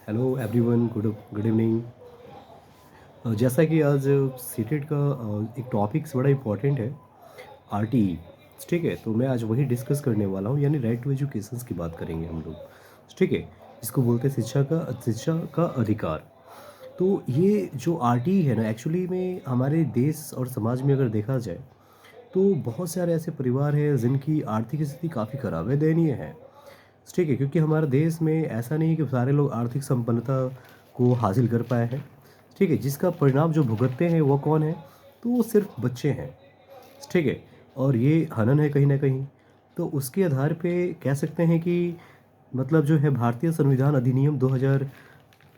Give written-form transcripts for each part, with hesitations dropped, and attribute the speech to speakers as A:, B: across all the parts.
A: Hello everyone, good good evening. जैसा कि आज सीटेट का एक टॉपिक्स बड़ा इम्पोर्टेंट है, आरटीई। ठीक है, तो मैं आज वही डिस्कस करने वाला हूँ, यानी राइट टू एजुकेशन की बात करेंगे हम लोग। ठीक है, इसको बोलते हैं शिक्षा का अधिकार। तो ये जो आरटीई है ना, एक्चुअली में हमारे देश और समाज में अगर देखा जाए तो बहुत सारे ऐसे परिवार हैं जिनकी आर्थिक स्थिति काफ़ी ख़राब है, दयनीय है। ठीक है, क्योंकि हमारे देश में ऐसा नहीं है कि सारे लोग आर्थिक संपन्नता को हासिल कर पाए हैं। ठीक है, जिसका परिणाम जो भुगतते हैं वो कौन है? तो वो सिर्फ बच्चे हैं। ठीक है, और ये हनन है कहीं ना कहीं। तो उसके आधार पे कह सकते हैं कि मतलब जो है भारतीय संविधान अधिनियम 2000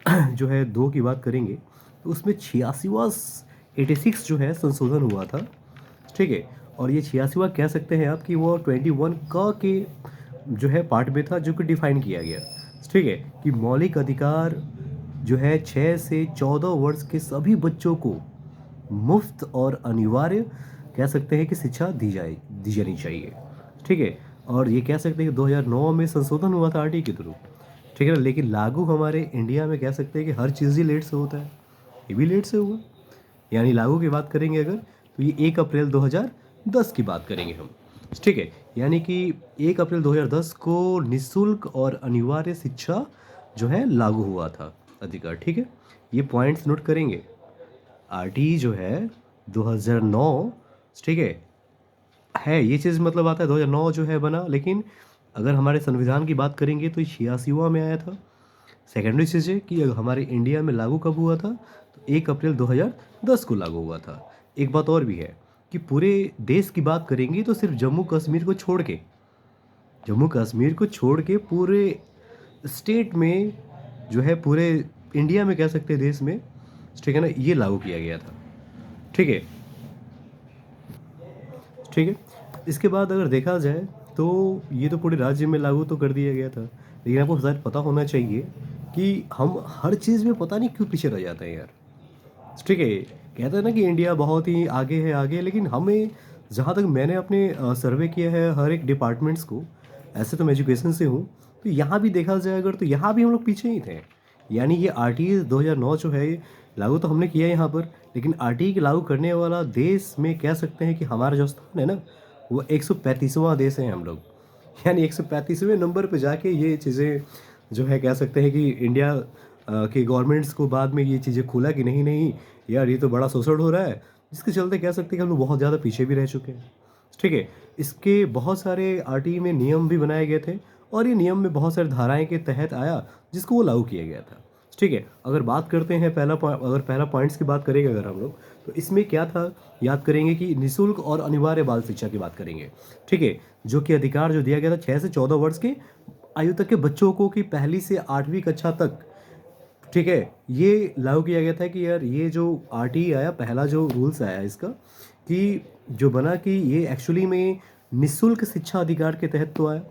A: जो है 2 की बात करेंगे तो उसमें 86वां 86 जो है संशोधन हुआ था। ठीक है, और ये 86वां कह सकते हैं आप कि वो 21 का के जो है पार्ट में था, जो कि डिफाइन किया गया। ठीक है, कि मौलिक अधिकार जो है 6 से 14 वर्ष के सभी बच्चों को मुफ्त और अनिवार्य कह सकते हैं कि शिक्षा दी जानी चाहिए। ठीक है, और ये कह सकते हैं कि 2009 में संशोधन हुआ था आरटी के थ्रू। ठीक है ना, लेकिन लागू हमारे इंडिया में कह सकते हैं कि हर चीज़ ही लेट से होता है। ये भी लेट से हुआ। यानी लागू की बात करेंगे अगर, तो ये 1 अप्रैल 2010 की बात करेंगे हम। ठीक है, यानी कि 1 अप्रैल 2010 को निःशुल्क और अनिवार्य शिक्षा जो है लागू हुआ था अधिकार। ठीक है, ये पॉइंट्स नोट करेंगे। आरटीई जो है 2009, ठीक है ये चीज़ मतलब आता है 2009 जो है बना, लेकिन अगर हमारे संविधान की बात करेंगे तो 86वां में आया था। सेकेंडरी चीज़ है कि हमारे इंडिया में लागू कब हुआ था? तो 1 अप्रैल 2010 को लागू हुआ था। एक बात और भी है कि पूरे देश की बात करेंगे तो सिर्फ जम्मू कश्मीर को छोड़ के पूरे स्टेट में जो है, पूरे इंडिया में कह सकते हैं, देश में, ठीक है ना, ये लागू किया गया था। ठीक है, ठीक है। इसके बाद अगर देखा जाए तो ये तो पूरे राज्य में लागू तो कर दिया गया था, लेकिन आपको शायद पता होना चाहिए कि हम हर चीज़ में पता नहीं क्यों पीछे रह जाते हैं यार। ठीक है, कहते हैं ना कि इंडिया बहुत ही आगे है, आगे, लेकिन हमें, जहाँ तक मैंने अपने सर्वे किया है हर एक डिपार्टमेंट्स को, ऐसे तो मैं एजुकेशन से हूँ, तो यहाँ भी देखा जाए अगर, तो यहाँ भी हम लोग पीछे ही थे। यानी ये आर टी 2009 जो है ये लागू तो हमने किया है यहाँ पर, लेकिन आर टी के लागू करने वाला देश में कह सकते हैं कि हमारा जो स्थान है ना, वो 135वां देश है हम लोग। यानी 135वें नंबर पे जाके ये चीज़ें जो है कह सकते हैं कि इंडिया की गवर्नमेंट्स को बाद में ये चीज़ें खुला कि नहीं नहीं यार, ये तो बड़ा शोषण हो रहा है, जिसके चलते कह सकते हैं कि हम लोग बहुत ज़्यादा पीछे भी रह चुके हैं। ठीक है, इसके बहुत सारे आरटीई में नियम भी बनाए गए थे, और ये नियम में बहुत सारी धाराएं के तहत आया जिसको वो लागू किया गया था। ठीक है, अगर बात करते हैं अगर पहला पॉइंट्स की बात करेंगे अगर हम लोग, तो इसमें क्या था, याद करेंगे कि निःशुल्क और अनिवार्य बाल शिक्षा की बात करेंगे। ठीक है, जो कि अधिकार जो दिया गया था 6 से 14 वर्ष के आयु तक के बच्चों को, कि पहली से 8वीं कक्षा तक। ठीक है, ये लागू किया गया था कि यार ये जो आरटीई आया, पहला जो रूल्स आया इसका, कि जो बना कि ये एक्चुअली में निःशुल्क शिक्षा अधिकार के तहत तो आया,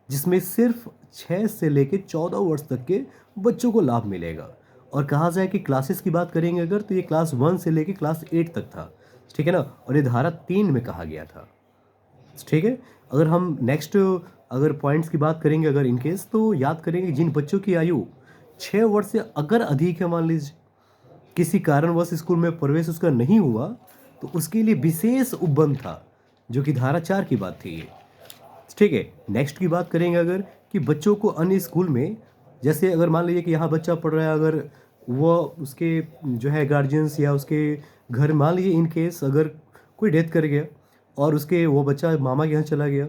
A: जिसमें सिर्फ 6 से लेके 14 वर्ष तक के बच्चों को लाभ मिलेगा। और कहा जाए कि क्लासेस की बात करेंगे अगर, तो ये क्लास 1 से लेके क्लास 8 तक था। ठीक है ना, और ये धारा 3 में कहा गया था। ठीक है, अगर हम नेक्स्ट अगर पॉइंट्स की बात करेंगे अगर इन केस, तो याद करेंगे जिन बच्चों की आयु 6 वर्ष से अगर अधिक है, मान लीजिए किसी कारणवश स्कूल में प्रवेश उसका नहीं हुआ, तो उसके लिए विशेष उपबंध था, जो कि धारा 4 की बात थी ये। ठीक है, नेक्स्ट की बात करेंगे अगर, कि बच्चों को अन्य स्कूल में, जैसे अगर मान लीजिए कि यहाँ बच्चा पढ़ रहा है, अगर वो उसके जो है गार्जियंस या उसके घर, मान लीजिए इन केस अगर कोई डेथ कर गया और उसके वो बच्चा मामा के यहाँ चला गया,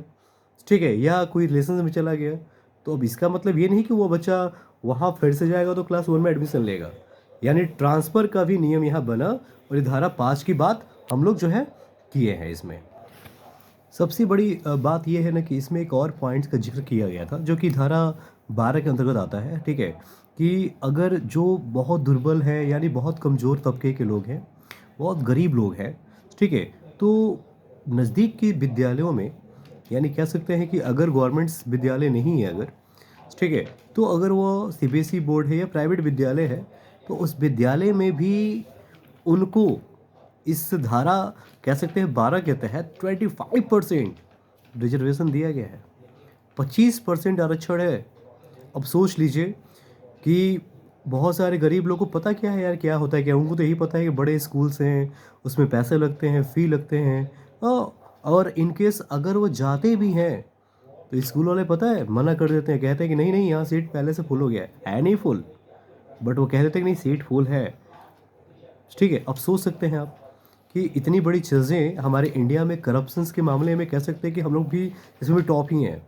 A: ठीक है, या कोई रिलेशन में चला गया, तो अब इसका मतलब ये नहीं कि वो बच्चा वहाँ फिर से जाएगा तो क्लास 1 में एडमिशन लेगा। यानी ट्रांसफ़र का भी नियम यहाँ बना, और ये धारा 5 की बात हम लोग जो है किए हैं इसमें। सबसे बड़ी बात यह है ना कि इसमें एक और पॉइंट्स का जिक्र किया गया था, जो कि धारा 12 के अंतर्गत आता है। ठीक है, कि अगर जो बहुत दुर्बल है, यानी बहुत कमज़ोर तबके के लोग हैं, बहुत गरीब लोग हैं, ठीक है, तो नज़दीक के विद्यालयों में, यानी कह सकते हैं कि अगर गवर्नमेंट्स विद्यालय नहीं है अगर, ठीक है, तो अगर वो सीबीएसई बोर्ड है या प्राइवेट विद्यालय है, तो उस विद्यालय में भी उनको इस धारा कह सकते हैं 12 के तहत 25% रिजर्वेशन दिया गया है, 25% आरक्षण है। अब सोच लीजिए कि बहुत सारे गरीब लोगों को पता क्या है यार, क्या होता है क्या, उनको तो यही पता है कि बड़े स्कूल्स हैं, उसमें पैसे लगते हैं, फ़ी लगते हैं। और इन केस अगर वो जाते भी हैं, तो स्कूल वाले पता है मना कर देते हैं, कहते हैं कि नहीं, नहीं यहाँ सीट पहले से फुल हो गया है नहीं फुल, बट वो कह देते हैं कि नहीं सीट फुल है। ठीक है, अब सोच सकते हैं आप कि इतनी बड़ी चीज़ें हमारे इंडिया में करप्शंस के मामले में कह सकते हैं कि हम लोग भी इसमें भी टॉप ही हैं।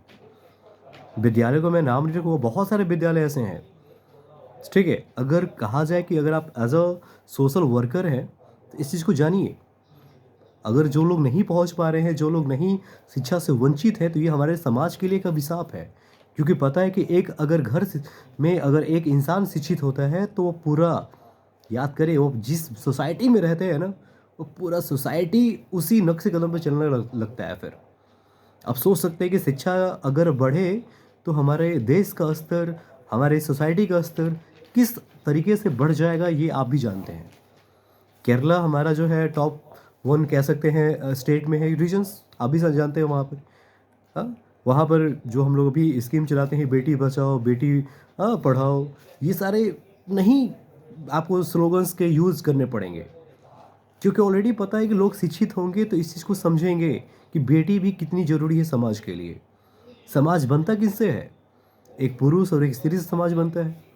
A: विद्यालय को मैं नाम नहीं रखूँगा, बहुत सारे विद्यालय ऐसे हैं। ठीक है, अगर कहा जाए कि अगर आप एज अ सोशल वर्कर हैं तो इस चीज़ को जानिए। अगर जो लोग नहीं पहुंच पा रहे हैं, जो लोग नहीं शिक्षा से वंचित हैं, तो ये हमारे समाज के लिए एक अभिशाप है। क्योंकि पता है कि एक अगर में अगर एक इंसान शिक्षित होता है तो वो पूरा, याद करें, वो जिस सोसाइटी में रहते हैं ना, वो पूरा सोसाइटी उसी नक्शे कदम पर चलने लगता है फिर। अब सोच सकते हैं कि शिक्षा अगर बढ़े तो हमारे देश का स्तर, हमारे सोसाइटी का स्तर किस तरीके से बढ़ जाएगा, ये आप भी जानते हैं। केरला हमारा जो है टॉप वन कह सकते हैं स्टेट में है, रीजन्स आप भी जानते हैं वहाँ पर। हाँ, वहाँ पर जो हम लोग अभी स्कीम चलाते हैं, बेटी बचाओ बेटी पढ़ाओ, ये सारे नहीं आपको स्लोगन्स के यूज़ करने पड़ेंगे, क्योंकि ऑलरेडी पता है कि लोग शिक्षित होंगे तो इस चीज़ को समझेंगे कि बेटी भी कितनी ज़रूरी है समाज के लिए। समाज बनता किससे है? एक पुरुष और एक स्त्री से समाज बनता है।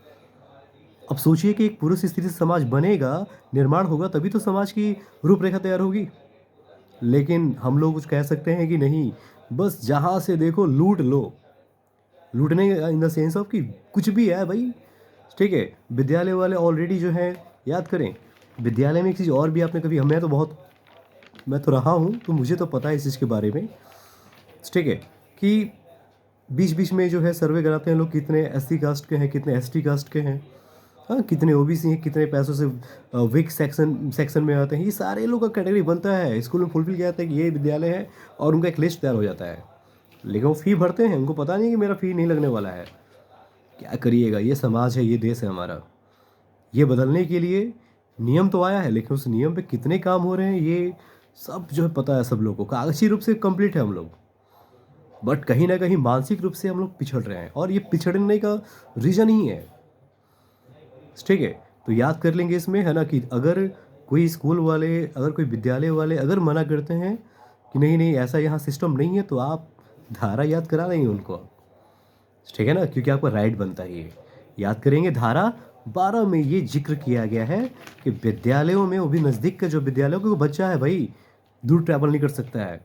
A: अब सोचिए कि एक पुरुष स्त्री से समाज बनेगा, निर्माण होगा, तभी तो समाज की रूपरेखा तैयार होगी। लेकिन हम लोग कुछ कह सकते हैं कि नहीं, बस जहाँ से देखो लूट लो। लूटने इन द सेंस ऑफ कि कुछ भी है भाई। ठीक है, विद्यालय वाले ऑलरेडी जो है, याद करें, विद्यालय में एक चीज़ और भी आपने कभी, मैं तो रहा हूँ तो मुझे तो पता है इस चीज़ के बारे में। ठीक है, कि बीच बीच में जो है सर्वे कराते हैं लोग, कितने एससी कास्ट के हैं, कितने एसटी कास्ट के हैं, हाँ, कितने ओबीसी हैं, कितने पैसों से वीक सेक्शन में आते हैं। ये सारे लोग का कैटेगरी बनता है, स्कूल में फुलफिल किया जाता है कि ये विद्यालय है, और उनका एक लिस्ट तैयार हो जाता है। लेकिन वो फ़ी भरते हैं, उनको पता नहीं कि मेरा फ़ी नहीं लगने वाला है। क्या करिएगा, ये समाज है, ये देश है हमारा। ये बदलने के लिए नियम तो आया है, लेकिन उस नियम पे कितने काम हो रहे हैं ये सब जो है पता है सब लोगों को। कागजी रूप से कंप्लीट है हम लोग, बट कहीं ना कहीं मानसिक रूप से हम लोग पिछड़ रहे हैं, और ये पिछड़ने का रीज़न ही है। ठीक है, तो याद कर लेंगे इसमें, है ना, कि अगर कोई स्कूल वाले, अगर कोई विद्यालय वाले अगर मना करते हैं कि नहीं नहीं ऐसा यहाँ सिस्टम नहीं है, तो आप धारा याद करा रहे हैं उनको। ठीक है ना, क्योंकि आपका राइट बनता है ये। याद करेंगे, धारा 12 में ये जिक्र किया गया है कि विद्यालयों में, वो भी नज़दीक का जो विद्यालयों का बच्चा है भाई, दूर ट्रैवल नहीं कर सकता है।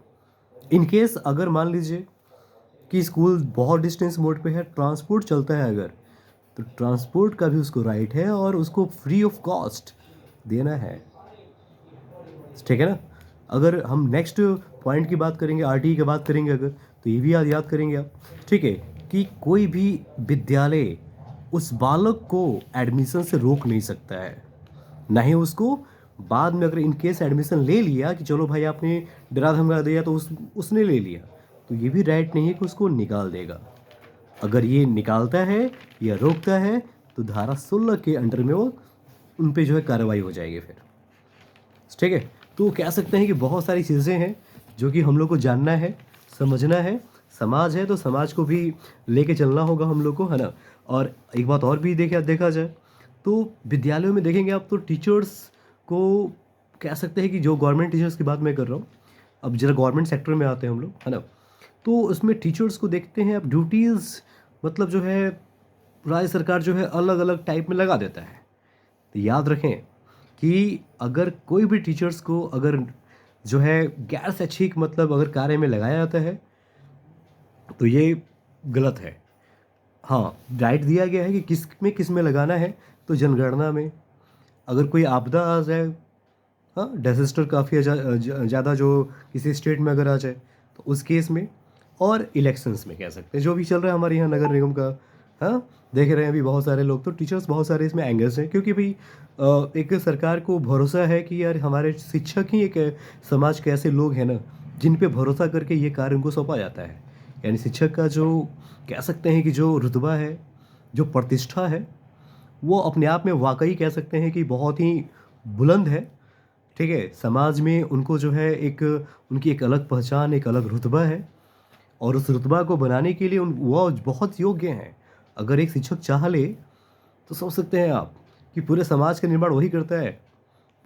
A: इन केस अगर मान लीजिए कि स्कूल बहुत डिस्टेंस मोड पे है, ट्रांसपोर्ट चलता है अगर, तो ट्रांसपोर्ट का भी उसको राइट है, और उसको फ्री ऑफ कॉस्ट देना है। ठीक है ना। अगर हम नेक्स्ट पॉइंट की बात करेंगे, आरटीई की बात करेंगे अगर, तो ये भी याद करेंगे आप। ठीक है, कि कोई भी विद्यालय उस बालक को एडमिशन से रोक नहीं सकता है, ना ही उसको बाद में अगर इन केस एडमिशन ले लिया कि चलो भाई आपने डरा धमका दिया तो उसने ले लिया, तो ये भी राइट नहीं है कि उसको निकाल देगा। अगर ये निकालता है या रोकता है तो धारा 16 के अंडर में वो उन पे जो है कार्रवाई हो जाएगी फिर। ठीक है, तो कह सकते हैं कि बहुत सारी चीज़ें हैं जो कि हम लोग को जानना है, समझना है। समाज है तो समाज को भी लेके चलना होगा हम लोग को, है ना। और एक बात और भी देखा जाए तो विद्यालयों में देखेंगे आप, तो टीचर्स को कह सकते हैं कि जो गवर्नमेंट टीचर्स की बात मैं कर रहा हूँ, अब जरा गवर्नमेंट सेक्टर में आते हैं हम लोग, है ना। तो उसमें टीचर्स को देखते हैं, अब ड्यूटीज़ मतलब जो है राज्य सरकार जो है अलग अलग टाइप में लगा देता है। तो याद रखें कि अगर कोई भी टीचर्स को अगर जो है गैर शैक्षिक मतलब अगर कार्य में लगाया जाता है तो ये गलत है। हाँ, राइट दिया गया है कि किस में लगाना है, तो जनगणना में। अगर कोई आपदा आ जाए, हाँ, डिजास्टर काफ़ी ज़्यादा जो किसी स्टेट में अगर आ जाए, तो उस केस में, और इलेक्शंस में कह सकते हैं जो भी चल रहा है हमारे यहाँ नगर निगम का। हाँ, देख रहे हैं अभी बहुत सारे लोग, तो टीचर्स बहुत सारे इसमें एंगल्स हैं, क्योंकि भाई एक सरकार को भरोसा है कि यार हमारे शिक्षक ही एक समाज के ऐसे लोग हैं ना जिन पे भरोसा करके ये कार्य उनको सौंपा जाता है। यानी शिक्षक का जो कह सकते हैं कि जो रुतबा है, जो प्रतिष्ठा है, वो अपने आप में वाकई कह सकते हैं कि बहुत ही बुलंद है। ठीक है, समाज में उनको जो है एक उनकी एक अलग पहचान, एक अलग रुतबा है, और उस रुतबा को बनाने के लिए वो बहुत योग्य हैं। अगर एक शिक्षक चाह ले तो सोच सकते हैं आप कि पूरे समाज का निर्माण वही करता है,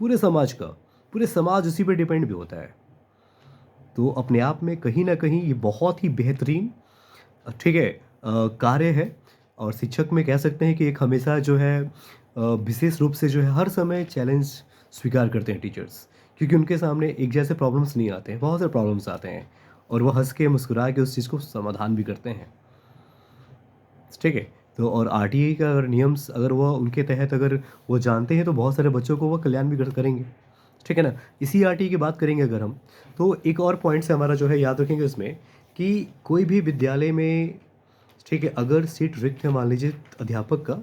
A: पूरे समाज का, पूरे समाज उसी पे डिपेंड भी होता है। तो अपने आप में कहीं न कहीं ये बहुत ही बेहतरीन ठीक है कार्य है। और शिक्षक में कह सकते हैं कि एक हमेशा जो है विशेष रूप से जो है हर समय चैलेंज स्वीकार करते हैं टीचर्स, क्योंकि उनके सामने एक जैसे प्रॉब्लम्स नहीं आते हैं, बहुत सारे प्रॉब्लम्स आते हैं और वो हंस के मुस्कुरा के उस चीज़ को समाधान भी करते हैं। ठीक है। तो और आरटीई का अगर नियम्स अगर वो उनके तहत अगर वो जानते हैं तो बहुत सारे बच्चों को वो कल्याण भी करेंगे। ठीक है ना। इसी आरटीई की बात करेंगे अगर हम, तो एक और पॉइंट से हमारा जो है याद रखेंगे उसमें कि कोई भी विद्यालय में ठीक है अगर सीट रिक्त है मान लीजिए अध्यापक का,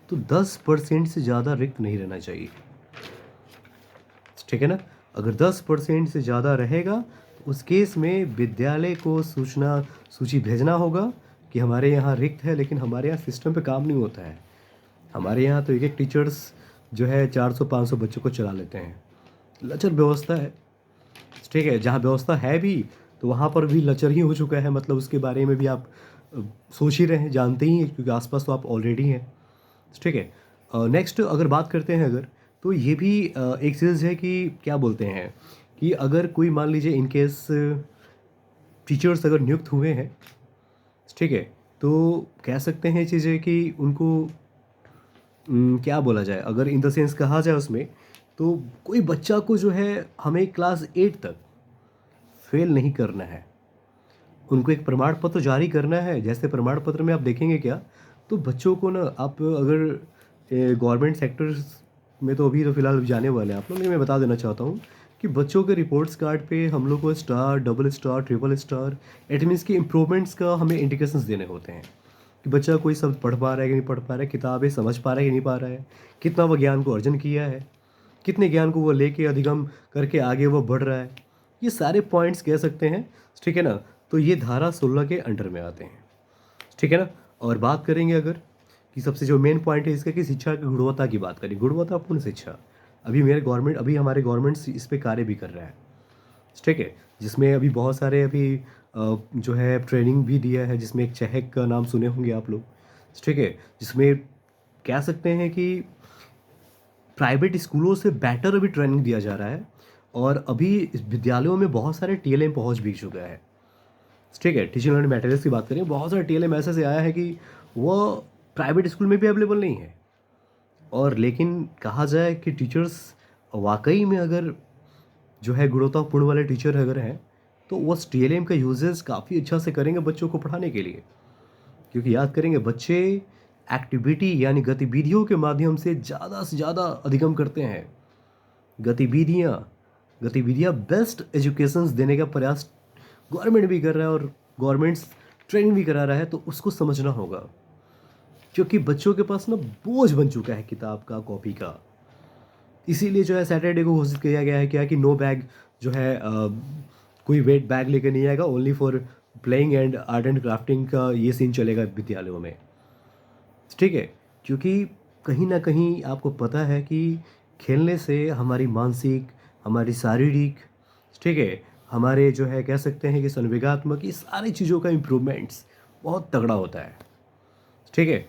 A: तो 10% से ज़्यादा रिक्त नहीं रहना चाहिए। ठीक है ना। अगर 10% से ज़्यादा रहेगा तो उस केस में विद्यालय को सूची भेजना होगा कि हमारे यहाँ रिक्त है, लेकिन हमारे यहाँ सिस्टम पे काम नहीं होता है। हमारे यहाँ तो एक एक टीचर्स जो है 400-500 बच्चों को चला लेते हैं। लचर व्यवस्था है। ठीक है, जहाँ व्यवस्था है भी तो वहाँ पर भी लचर ही हो चुका है, मतलब उसके बारे में भी आप सोच ही रहे हैं, जानते ही हैं, क्योंकि आसपास तो आप ऑलरेडी हैं। ठीक है। नेक्स्ट अगर बात करते हैं अगर, तो ये भी एक चीज़ है कि क्या बोलते हैं कि अगर कोई मान लीजिए इन केस टीचर्स अगर नियुक्त हुए हैं, ठीक है, तो कह सकते हैं चीज़ें कि उनको क्या बोला जाए, अगर इन द सेंस कहा जाए उसमें, तो कोई बच्चा को जो है हमें क्लास 8 तक फेल नहीं करना है। उनको एक प्रमाण पत्र जारी करना है। जैसे प्रमाण पत्र में आप देखेंगे क्या, तो बच्चों को ना आप अगर गवर्नमेंट सेक्टर्स में तो अभी तो फ़िलहाल जाने वाले हैं आप लोग, लेकिन मैं बता देना चाहता हूँ कि बच्चों के रिपोर्ट्स कार्ड पे हम लोग को star, double star, triple star, it means कि इम्प्रूवमेंट्स का हमें इंडिकेशंस देने होते हैं कि बच्चा कोई शब्द पढ़ पा रहा है कि नहीं पढ़ पा रहा है, किताबें समझ पा रहा है कि नहीं पा रहा है, कितना वो ज्ञान को अर्जन किया है, कितने ज्ञान को वो लेके अधिगम करके आगे वो बढ़ रहा है। ये सारे पॉइंट्स कह सकते हैं। ठीक है ना। तो ये धारा 16 के अंडर में आते हैं। ठीक है ना। और बात करेंगे अगर कि सबसे जो मेन पॉइंट है इसका कि शिक्षा की गुणवत्ता की बात करें, गुणवत्तापूर्ण शिक्षा। अभी हमारे गवर्नमेंट इस पे कार्य भी कर रहा है। ठीक है। जिसमें अभी बहुत सारे अभी जो है ट्रेनिंग भी दिया है, जिसमें एक चहक का नाम सुने होंगे आप लोग। ठीक है। जिसमें कह सकते हैं कि प्राइवेट स्कूलों से बेटर अभी ट्रेनिंग दिया जा रहा है और अभी इस विद्यालयों में बहुत सारे टीएलएम पहुंच भी चुका है। ठीक है। टीचिंग लर्निंग मटेरियल्स की बात करें, बहुत सारे टीएलएम ऐसे से आया है कि वो प्राइवेट स्कूल में भी अवेलेबल नहीं है। और लेकिन कहा जाए कि टीचर्स वाकई में अगर जो है गुणवत्तापूर्ण वाले टीचर अगर हैं, तो वो टीएलएम का यूजेस काफ़ी अच्छा से करेंगे बच्चों को पढ़ाने के लिए। क्योंकि याद करेंगे बच्चे एक्टिविटी यानी गतिविधियों के माध्यम से ज़्यादा अधिगम करते हैं। गतिविधियाँ गतिविधियाँ बेस्ट एजुकेशंस देने का प्रयास गवर्नमेंट भी कर रहा है और गवर्नमेंट्स ट्रेनिंग भी करा रहा है, तो उसको समझना होगा। क्योंकि बच्चों के पास ना बोझ बन चुका है किताब का, कॉपी का। इसीलिए जो है सैटरडे को घोषित किया गया है क्या कि नो बैग जो है कोई वेट बैग लेकर नहीं आएगा, only for playing and art and crafting का ये सीन चलेगा विद्यालयों में। ठीक है। क्योंकि कहीं ना कहीं आपको पता है कि खेलने से हमारी मानसिक, हमारी शारीरिक, ठीक है, हमारे जो है कह सकते हैं कि संवेगात्मक, ये सारी चीज़ों का इम्प्रूवमेंट्स बहुत तगड़ा होता है। ठीक है।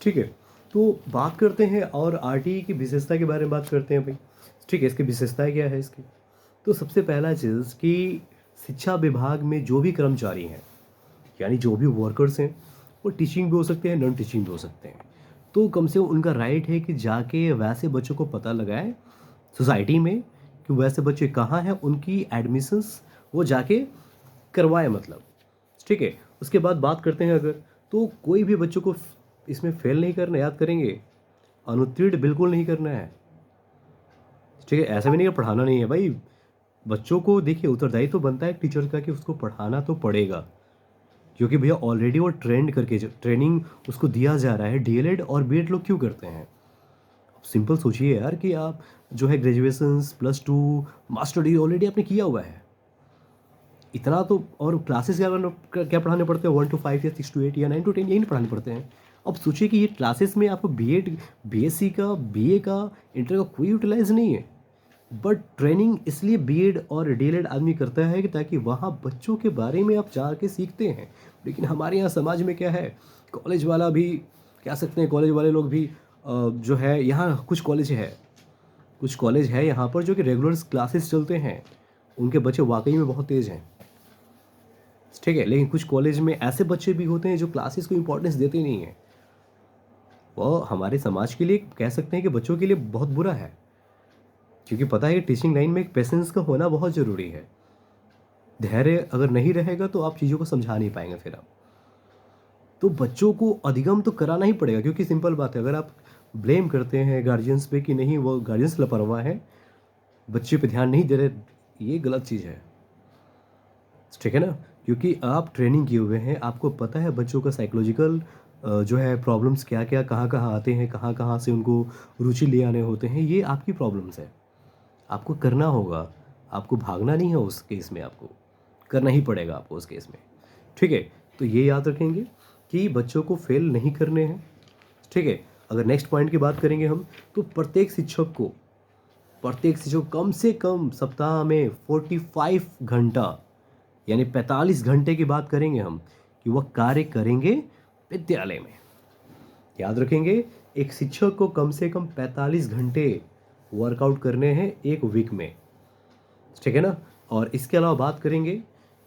A: ठीक है। तो बात करते हैं और आरटीई की विशेषता के बारे में बात करते हैं भाई। ठीक है। इसकी विशेषताएं क्या है इसकी, तो सबसे पहला चीज़ कि शिक्षा विभाग में जो भी कर्मचारी हैं, यानी जो भी वर्कर्स हैं, वो टीचिंग भी हो सकते हैं, नॉन टीचिंग भी हो सकते हैं। तो कम से कम उनका राइट है कि जाके वैसे बच्चों को पता लगाए सोसाइटी में कि वैसे बच्चे कहाँ हैं, उनकी एडमिशन्स वो जाके करवाए मतलब। ठीक है। उसके बाद बात करते हैं अगर, तो कोई भी बच्चों को इसमें फेल नहीं करना, याद करेंगे अनुत्तीर्ण बिल्कुल नहीं करना है। ठीक है। ऐसा भी नहीं कि पढ़ाना नहीं है भाई, बच्चों को देखिए उत्तरदायित्व तो बनता है टीचर का कि उसको पढ़ाना तो पड़ेगा, क्योंकि भैया ऑलरेडी वो ट्रेंड करके ट्रेनिंग उसको दिया जा रहा है। डीएलएड और बीएड लोग क्यों करते हैं? आप सिंपल सोचिए यार कि आप जो है ग्रेजुएशंस +2 मास्टर डिग्री ऑलरेडी आपने किया हुआ है, इतना तो। और क्लासेस क्या पढ़ाने पड़ते हैं? 1 to 5 या 6 to 8 या 9 to 10 यही नहीं पढ़ाने पड़ते हैं। अब सोचिए कि ये क्लासेस में आपको बीएड, बीएससी का, बीए का, इंटर का कोई यूटिलाइज नहीं है। बट ट्रेनिंग इसलिए बीएड और डीएलएड आदमी करता है कि ताकि वहाँ बच्चों के बारे में आप जाके सीखते हैं। लेकिन हमारे यहाँ समाज में क्या है, कॉलेज वाला भी कह सकते हैं कॉलेज वाले लोग भी जो है यहाँ कुछ कॉलेज है यहाँ पर जो कि रेगुलर क्लासेस चलते हैं, उनके बच्चे वाकई में बहुत तेज़ हैं, ठीक है। लेकिन कुछ कॉलेज में ऐसे बच्चे भी होते हैं जो क्लासेस को इंपॉर्टेंस देते नहीं हैं। वो हमारे समाज के लिए कह सकते हैं कि बच्चों के लिए बहुत बुरा है, क्योंकि पता है कि टीचिंग लाइन में एक पेशेंस का होना बहुत ज़रूरी है। धैर्य अगर नहीं रहेगा तो आप चीज़ों को समझा नहीं पाएंगे फिर आप। तो बच्चों को अधिगम तो कराना ही पड़ेगा, क्योंकि सिंपल बात है, अगर आप ब्लेम करते हैं गार्जियंस पे कि नहीं वो गार्जियंस लापरवाह है, बच्चे पे ध्यान नहीं दे रहे, ये गलत चीज़ है, ठीक है ना। क्योंकि आप ट्रेनिंग किए हुए हैं, आपको पता है बच्चों का साइकोलॉजिकल जो है प्रॉब्लम्स क्या क्या कहाँ कहाँ आते हैं, कहाँ कहाँ से उनको रुचि ले आने होते हैं, ये आपकी प्रॉब्लम्स है, आपको करना होगा, आपको भागना नहीं है उस केस में, आपको करना ही पड़ेगा आपको उस केस में, ठीक है। तो ये याद रखेंगे कि बच्चों को फेल नहीं करने हैं, ठीक है। अगर नेक्स्ट पॉइंट की बात करेंगे हम, तो प्रत्येक शिक्षक को कम से कम सप्ताह में 45 घंटा यानी 45 घंटे की बात करेंगे हम कि वह कार्य करेंगे विद्यालय में। याद रखेंगे, एक शिक्षक को कम से कम 45 घंटे वर्कआउट करने हैं एक वीक में, ठीक है ना। और इसके अलावा बात करेंगे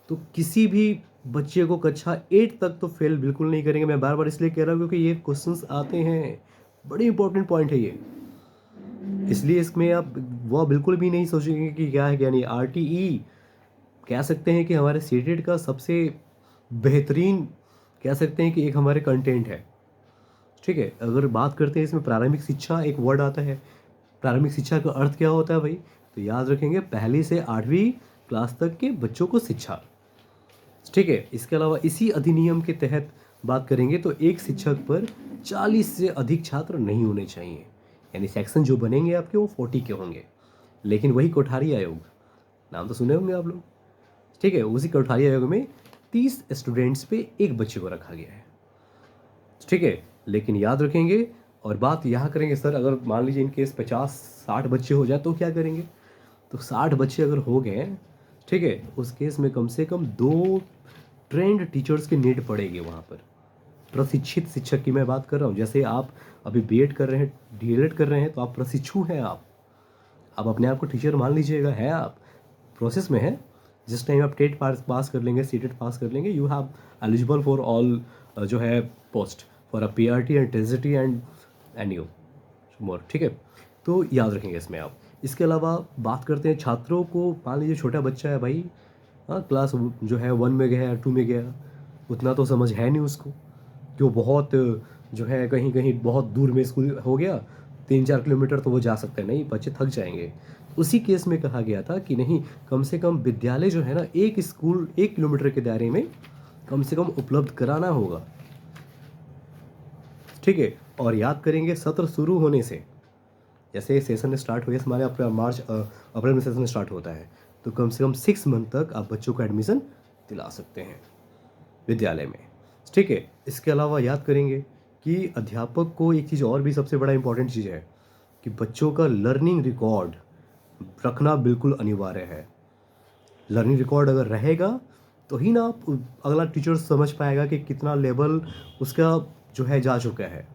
A: तो किसी भी बच्चे को कक्षा 8 तक तो फेल बिल्कुल नहीं करेंगे। मैं बार बार इसलिए कह रहा हूँ क्योंकि ये क्वेश्चंस आते हैं, बड़ी इंपॉर्टेंट पॉइंट है ये, इसलिए इसमें आप वह बिल्कुल भी नहीं सोचेंगे कि क्या है क्या नहीं। आरटीई कह सकते हैं कि हमारे सीटेट का सबसे बेहतरीन कह सकते हैं कि एक हमारे कंटेंट है, ठीक है। अगर बात करते हैं इसमें प्रारंभिक शिक्षा एक वर्ड आता है, प्रारंभिक शिक्षा का अर्थ क्या होता है भाई, तो याद रखेंगे पहली से 8वीं क्लास तक के बच्चों को शिक्षा, ठीक है। इसके अलावा इसी अधिनियम के तहत बात करेंगे तो एक शिक्षक पर 40 से अधिक छात्र नहीं होने चाहिए, यानी सेक्शन जो बनेंगे आपके वो 40 के होंगे। लेकिन वही कोठारी आयोग, नाम तो सुने होंगे आप लोग, ठीक है, उसी कोठारी आयोग में 30 स्टूडेंट्स पे एक बच्चे को रखा गया है, ठीक है। लेकिन याद रखेंगे और बात यहाँ करेंगे, सर अगर मान लीजिए इन केस 50-60 बच्चे हो जाए तो क्या करेंगे, तो 60 बच्चे अगर हो गए, ठीक है, उस केस में कम से कम 2 ट्रेंड टीचर्स की नीड पड़ेगी वहाँ पर, प्रशिक्षित शिक्षक की मैं बात कर रहा हूँ। जैसे आप अभी बीएड कर रहे हैं, डीएलएड कर रहे हैं, तो आप प्रशिक्षु हैं, आप अपने आप को टीचर मान लीजिएगा, है आप प्रोसेस में है। जिस टाइम आप टेट पास कर लेंगे, सीटेट पास कर लेंगे, you have eligible for all जो है post for a PRT and TGT and you more, ठीक है। तो याद रखेंगे इसमें आप। इसके अलावा बात करते हैं छात्रों को, मान लीजिए छोटा बच्चा है भाई, हाँ क्लास जो है 1 में गया 2 में गया, उतना तो समझ है नहीं उसको कि वो बहुत जो है कहीं कहीं बहुत दूर में स्कूल हो गया, 3-4 किलोमीटर तो वो जा सकते हैं, नहीं बच्चे थक जाएंगे। उसी केस में कहा गया था कि नहीं, कम से कम विद्यालय जो है ना, एक स्कूल 1 किलोमीटर के दायरे में कम से कम उपलब्ध कराना होगा, ठीक है। और याद करेंगे सत्र शुरू होने से, जैसे सेशन स्टार्ट हो, हमारे अप्रैल में सेशन स्टार्ट होता है, तो कम से कम 6 मंथ तक आप बच्चों को एडमिशन दिला सकते हैं विद्यालय में, ठीक है। इसके अलावा याद करेंगे कि अध्यापक को एक चीज़ और भी सबसे बड़ा इंपॉर्टेंट चीज़ है कि बच्चों का लर्निंग रिकॉर्ड रखना बिल्कुल अनिवार्य है। लर्निंग रिकॉर्ड अगर रहेगा तो ही ना आप अगला टीचर समझ पाएगा कि कितना लेवल उसका जो है जा चुका है।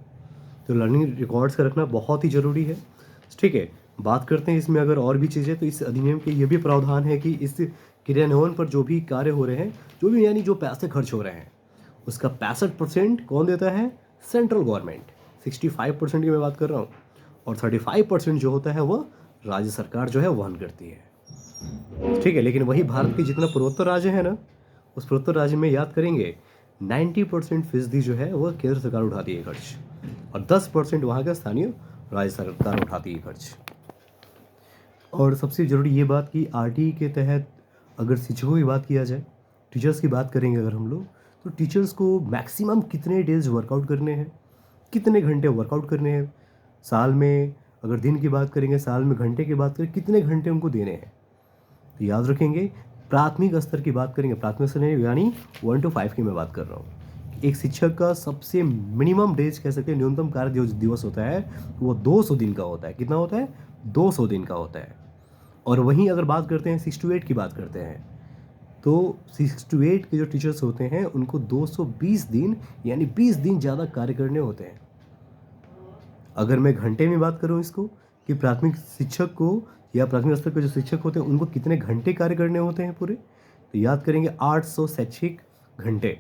A: तो लर्निंग रिकॉर्ड्स का रखना बहुत ही ज़रूरी है, ठीक है। बात करते हैं इसमें अगर और भी चीज़ें, तो इस अधिनियम के ये भी प्रावधान है कि इस क्रियान्वयन पर जो भी कार्य हो रहे हैं, जो भी यानी जो पैसे खर्च हो रहे हैं, उसका 65% कौन देता है, सेंट्रल गवर्नमेंट, 65% की मैं बात कर रहा हूँ, और 35% जो होता है वह राज्य सरकार जो है वहन करती है, ठीक है। लेकिन वही भारत के जितना पूर्वोत्तर राज्य है ना, उस पूर्वोत्तर राज्य में याद करेंगे 90% फीसदी जो है वह केंद्र सरकार उठाती है खर्च, और 10% वहाँ का स्थानीय राज्य सरकार उठाती है खर्च। और सबसे ज़रूरी ये बात कि आरटीई के तहत अगर शिक्षकों की बात किया जाए, टीचर्स की बात करेंगे अगर हम लोग, तो टीचर्स को मैक्सिमम कितने डेज वर्कआउट करने हैं, कितने घंटे वर्कआउट करने हैं साल में। अगर दिन की बात करेंगे, साल में घंटे की बात करें, कितने घंटे उनको देने हैं, तो याद रखेंगे। प्राथमिक स्तर की बात करेंगे, प्राथमिक स्तर यानी 1 to 5 की मैं बात कर रहा हूँ। एक शिक्षक का सबसे मिनिमम डेज कह सकते हैं, न्यूनतम कार्य दिवस होता है, वो 200 दिन का होता है। कितना होता है, 200 दिन का होता है। और वहीं अगर बात करते हैं 6 to 8 की बात करते हैं, तो 6 to 8 के जो टीचर्स होते हैं उनको 220 दिन यानी 20 दिन ज़्यादा कार्य करने होते हैं। अगर मैं घंटे में बात करूँ इसको, कि प्राथमिक शिक्षक को या प्राथमिक स्तर के जो शिक्षक होते हैं उनको कितने घंटे कार्य करने होते हैं पूरे, तो याद करेंगे 800 शैक्षिक घंटे।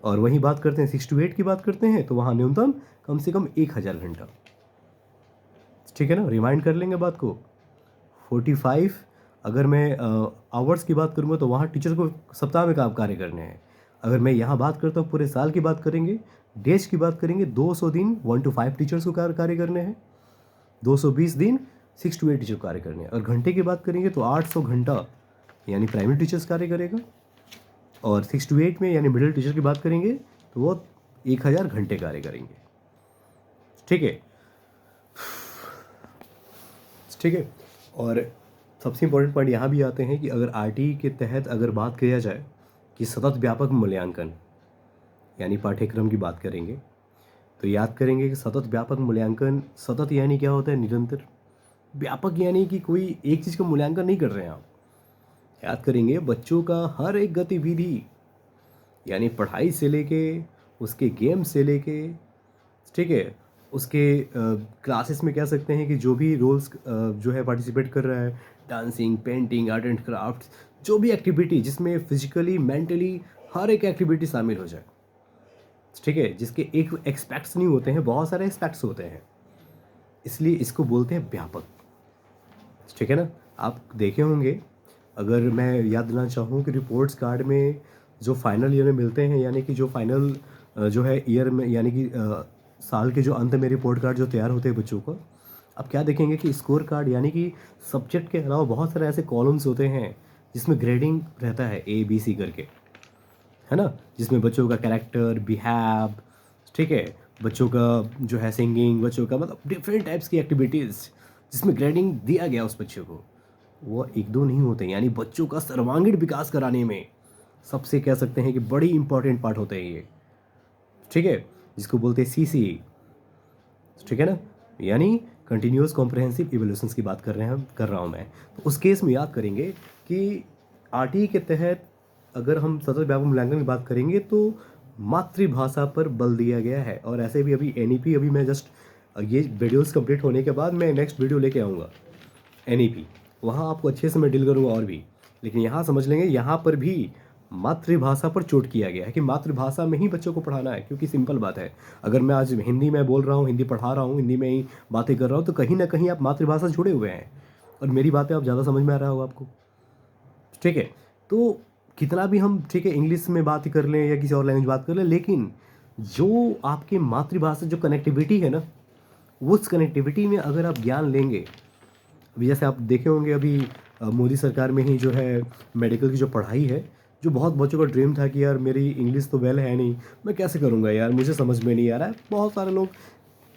A: और वहीं बात करते हैं 6 to 8 की बात करते हैं तो वहाँ न्यूनतम कम से कम 1000 घंटा। ठीक है ना, रिमाइंड कर लेंगे बात को। 45 अगर मैं आवर्स की बात करूँगा तो वहाँ टीचर को सप्ताह में काम कार्य करने हैं। अगर मैं यहाँ बात करता हूँ पूरे साल की बात करेंगे, डेज की बात करेंगे, 200 दिन 1 to 5 टीचर्स को कार्य करने हैं, 220 दिन 6 to 8 टीचर को कार्य करने हैं। और घंटे की बात करेंगे तो 800 घंटा यानी प्राइमरी टीचर्स कार्य करेगा, और 6 to 8 में यानी मिडिल टीचर की बात करेंगे तो वो 1000 घंटे कार्य करेंगे। ठीक है, ठीक है। और सबसे इम्पोर्टेंट पॉइंट यहाँ भी आते हैं कि अगर आरटीई के तहत अगर बात किया जाए कि सतत व्यापक मूल्यांकन यानी पाठ्यक्रम की बात करेंगे तो याद करेंगे कि सतत व्यापक मूल्यांकन, सतत यानी क्या होता है, निरंतर। व्यापक यानी कि कोई एक चीज़ का मूल्यांकन नहीं कर रहे हैं आप। याद करेंगे बच्चों का हर एक गतिविधि यानी पढ़ाई से लेके उसके गेम से लेके, ठीक है, उसके क्लासेस में कह सकते हैं कि जो भी रोल्स जो है पार्टिसिपेट कर रहा है, dancing, painting, art and craft, जो भी एक्टिविटी जिसमें फिजिकली मेंटली हर एक एक्टिविटी शामिल हो जाए, ठीक है, जिसके एक एक्सपेक्ट्स नहीं होते हैं, बहुत सारे एक्सपेक्ट्स होते हैं, इसलिए इसको बोलते हैं व्यापक। ठीक है ना। आप देखे होंगे, अगर मैं याद दिलाना चाहूँ कि रिपोर्ट्स कार्ड में जो फाइनल ईयर में मिलते हैं, यानी कि जो फाइनल जो है ईयर में यानी कि साल के जो अंत में रिपोर्ट कार्ड जो तैयार होते हैं बच्चों का, आप क्या देखेंगे कि स्कोर कार्ड यानी कि सब्जेक्ट के अलावा बहुत सारे ऐसे कॉलम्स होते हैं जिसमें ग्रेडिंग रहता है ABC करके, है ना, जिसमें बच्चों का कैरेक्टर, बिहेव, ठीक है, बच्चों का जो है सिंगिंग, बच्चों का मतलब डिफरेंट टाइप्स की एक्टिविटीज़ जिसमें ग्रेडिंग दिया गया उस बच्चे को, वो एक दो नहीं होते। यानी बच्चों का सर्वांगीण विकास कराने में सबसे कह सकते हैं कि बड़ी इंपॉर्टेंट पार्ट होते हैं ये, ठीक है, जिसको बोलते हैं CCE, ठीक है ना, यानी कंटिन्यूअस कॉम्प्रहेंसिव इवैल्यूएशंस की बात कर रहा हूँ मैं। तो उस केस में याद करेंगे कि आरटीई के तहत अगर हम सतत व्यापक मूल्यांकन की बात करेंगे तो मातृभाषा पर बल दिया गया है। और ऐसे भी अभी NEP, अभी मैं जस्ट ये वीडियोस कंप्लीट होने के बाद मैं नेक्स्ट वीडियो लेके आऊँगा NEP, वहाँ आपको अच्छे से मैं डील करूँगा और भी। लेकिन यहाँ समझ लेंगे, यहाँ पर भी मातृभाषा पर चोट किया गया है कि मातृभाषा में ही बच्चों को पढ़ाना है। क्योंकि सिंपल बात है, अगर मैं आज हिंदी में बोल रहा हूँ, हिंदी पढ़ा रहा हूँ, हिंदी में ही बातें कर रहा हूँ, तो कहीं ना कहीं आप मातृभाषा से जुड़े हुए हैं और मेरी बातें आप ज़्यादा समझ में आ रहा होगा आपको, ठीक है। तो कितना भी हम, ठीक है, इंग्लिश में बात कर लें या किसी और लैंग्वेज बात कर लें, लेकिन जो आपकी मातृभाषा जो कनेक्टिविटी है ना, उस कनेक्टिविटी में अगर आप ज्ञान लेंगे, अभी जैसे आप देखे होंगे अभी मोदी सरकार में ही जो है मेडिकल की जो पढ़ाई है, जो बहुत बच्चों का ड्रीम था कि यार मेरी इंग्लिश तो वेल है नहीं, मैं कैसे करूँगा यार, मुझे समझ में नहीं आ रहा है। बहुत सारे लोग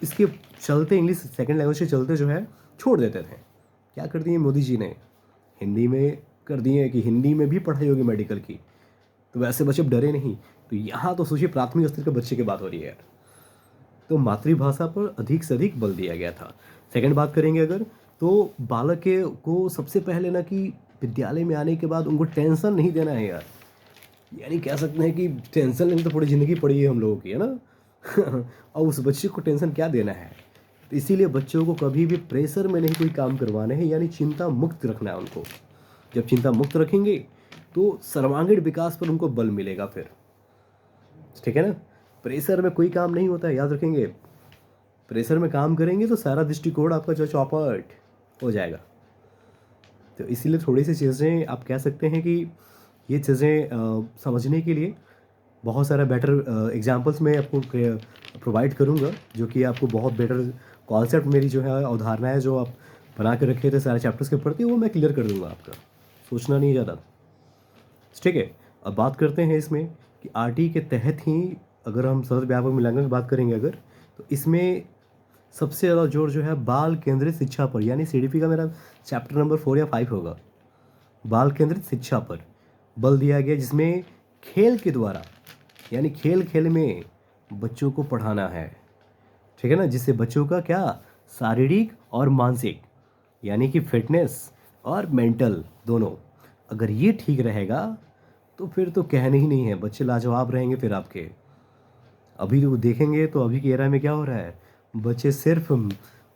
A: इसके चलते, इंग्लिश सेकंड लैंग्वेज के चलते जो है छोड़ देते थे। क्या कर दिए मोदी जी ने, हिंदी में कर दिए कि हिंदी में भी पढ़ाई होगी मेडिकल की, तो वैसे बच्चे अब डरे नहीं। तो यहाँ तो सोचिए प्राथमिक स्तर के बच्चे की बात हो रही है यार, तो मातृभाषा पर अधिक से अधिक बल दिया गया था। सेकंड बात करेंगे अगर, तो बालक के को सबसे पहले ना कि विद्यालय में आने के बाद उनको टेंशन नहीं देना है यार। यानी कह सकते हैं कि टेंशन लेने तो पूरी ज़िंदगी पड़ी है हम लोगों की, है ना और उस बच्चे को टेंशन क्या देना है। तो इसीलिए बच्चों को कभी भी प्रेशर में नहीं कोई काम करवाना है, यानी चिंता मुक्त रखना है उनको। जब चिंता मुक्त रखेंगे तो सर्वांगीण विकास पर उनको बल मिलेगा फिर, ठीक है ना। प्रेशर में कोई काम नहीं होता है, याद रखेंगे। प्रेशर में काम करेंगे तो सारा दृष्टिकोण आपका जो चौपट हो जाएगा। तो इसीलिए थोड़ी सी चीज़ें आप कह सकते हैं कि ये चीज़ें समझने के लिए बहुत सारा बेटर एग्जांपल्स मैं आपको प्रोवाइड करूँगा, जो कि आपको बहुत बेटर कॉन्सेप्ट, मेरी जो है अवधारणा है जो आप बना के रखे थे सारे चैप्टर्स के प्रति, वो मैं क्लियर कर दूँगा आपका, सोचना नहीं ज़्यादा, ठीक है। अब बात करते हैं इसमें कि आरटी के तहत ही अगर हम सतत व्यापक मूल्यांकन की बात करेंगे अगर, तो इसमें सबसे ज़्यादा जोर जो है बाल केंद्रित शिक्षा पर, यानी CDP का मेरा चैप्टर नंबर 4 या 5 होगा, बाल केंद्रित शिक्षा पर बल दिया गया, जिसमें खेल के द्वारा, यानी खेल खेल में बच्चों को पढ़ाना है, ठीक है ना, जिससे बच्चों का क्या शारीरिक और मानसिक, यानी कि फिटनेस और मेंटल दोनों, अगर ये ठीक रहेगा तो फिर तो कहने ही नहीं है, बच्चे लाजवाब रहेंगे फिर आपके। अभी तो देखेंगे तो अभी की एरा में क्या हो रहा है, बच्चे सिर्फ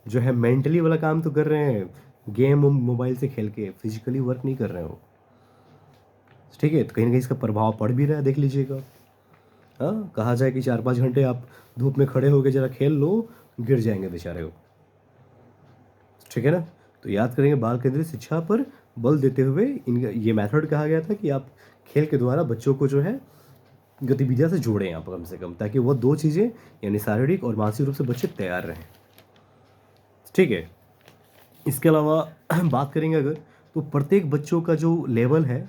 A: जो है मेंटली वाला काम तो कर रहे हैं, गेम मोबाइल से खेल के, फिजिकली वर्क नहीं कर रहे हैं वो। ठीक है, तो कहीं ना कहीं इसका प्रभाव पड़ भी रहा है, देख लीजिएगा। हाँ, कहा जाए कि 4-5 घंटे आप धूप में खड़े होकर जरा खेल लो, गिर जाएंगे बेचारे वो। ठीक है ना। तो याद करेंगे, बाल केंद्रित शिक्षा पर बल देते हुए इन ये मेथड कहा गया था कि आप खेल के द्वारा बच्चों को जो है गतिविधियाँ से जोड़ें आप कम से कम, ताकि वो दो चीज़ें यानी शारीरिक और मानसिक रूप से बच्चे तैयार रहें। ठीक है। इसके अलावा बात करेंगे अगर, तो प्रत्येक बच्चों का जो लेवल है,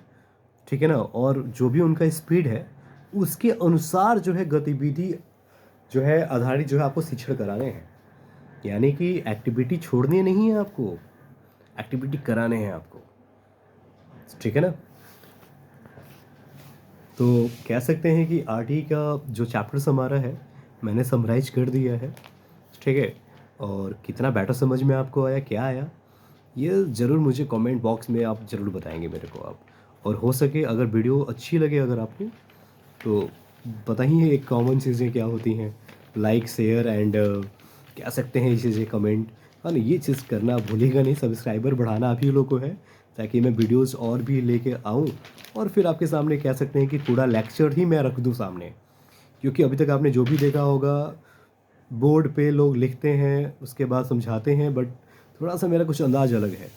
A: ठीक है ना, और जो भी उनका स्पीड है, उसके अनुसार जो है गतिविधि जो है आधारित जो है आपको शिक्षण कराने हैं। यानी कि एक्टिविटी छोड़नी नहीं है आपको, एक्टिविटी कराने हैं आपको। ठीक है ना। तो कह सकते हैं कि आरटी का जो चैप्टर्स हमारा है, मैंने समराइज कर दिया है। ठीक है। और कितना बेटर समझ में आपको आया, क्या आया, ये ज़रूर मुझे कमेंट बॉक्स में आप ज़रूर बताएंगे मेरे को आप। और हो सके अगर वीडियो अच्छी लगे अगर आपको, तो पता ही है एक कॉमन चीज़ें क्या होती हैं, लाइक शेयर एंड कह सकते हैं ये चीज़ें कमेंट। हाँ, नहीं ये चीज़ करना भूलिएगा नहीं, सब्सक्राइबर बढ़ाना आप ही लोग को है, ताकि मैं वीडियोस और भी लेके आऊँ और फिर आपके सामने कह सकते हैं कि पूरा लेक्चर ही मैं रख दूँ सामने। क्योंकि अभी तक आपने जो भी देखा होगा, बोर्ड पे लोग लिखते हैं उसके बाद समझाते हैं, बट थोड़ा सा मेरा कुछ अंदाज़ अलग है।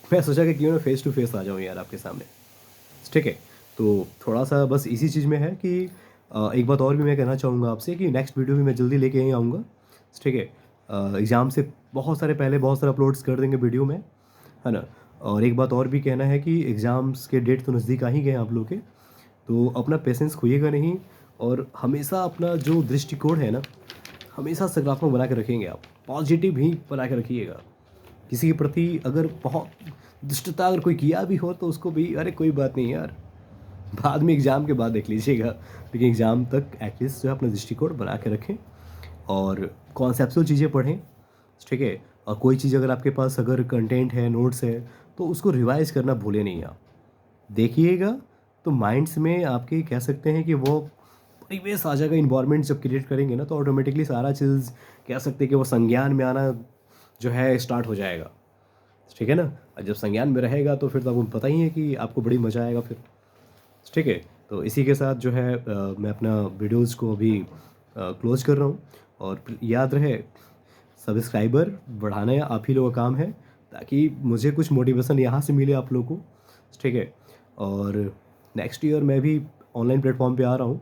A: मैं सोचा कि क्यों ना फेस टू फेस आ जाऊँ यार आपके सामने। ठीक है। तो थोड़ा सा बस इसी चीज़ में है कि एक बात और भी मैं कहना चाहूँगा आपसे कि नेक्स्ट वीडियो भी मैं जल्दी लेके ही आऊँगा। ठीक है। एग्ज़ाम से बहुत सारे पहले बहुत सारे अपलोड्स कर देंगे वीडियो में, है ना। और एक बात और भी कहना है कि एग्ज़ाम्स के डेट तो नज़दीक आ ही गए हैं आप लोग के, तो अपना पेशेंस खोइएगा नहीं, और हमेशा अपना जो दृष्टिकोण है ना, हमेशा सकारात्मक बना के रखेंगे आप, पॉजिटिव ही बना के रखिएगा। किसी के प्रति अगर बहुत दुष्टता अगर कोई किया भी हो तो उसको भी अरे कोई बात नहीं यार, बाद में एग्ज़ाम के बाद देख लीजिएगा, लेकिन एग्ज़ाम तक एटलीस्ट जो है अपना दृष्टिकोण बना के रखें और कॉन्सेप्चुअल चीज़ें पढ़ें। ठीक है। और कोई चीज़ अगर आपके पास अगर कंटेंट है, नोट्स है, तो उसको रिवाइज़ करना भूलें नहीं आप। देखिएगा तो माइंड्स में आपके कह सकते हैं कि वो परिवेश आ जाएगा, इन्वायरमेंट जब क्रिएट करेंगे ना, तो ऑटोमेटिकली सारा चीज़ कह सकते हैं कि वो संज्ञान में आना जो है स्टार्ट हो जाएगा। ठीक है ना। और जब संज्ञान में रहेगा तो फिर तो आपको पता ही है कि आपको बड़ी मज़ा आएगा फिर। ठीक है। तो इसी के साथ जो है मैं अपना वीडियोज़ को अभी क्लोज़ कर रहा हूँ। और याद रहे, सब्सक्राइबर बढ़ाना आप ही लोगों का काम है, ताकि मुझे कुछ मोटिवेशन यहाँ से मिले आप लोगों को। ठीक है। और नेक्स्ट ईयर मैं भी ऑनलाइन प्लेटफॉर्म पे आ रहा हूँ,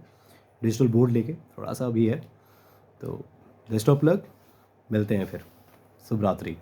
A: डिजिटल बोर्ड लेके, थोड़ा सा अभी है। तो बेस्ट ऑफ लक, मिलते हैं फिर। शुभ रात्रि।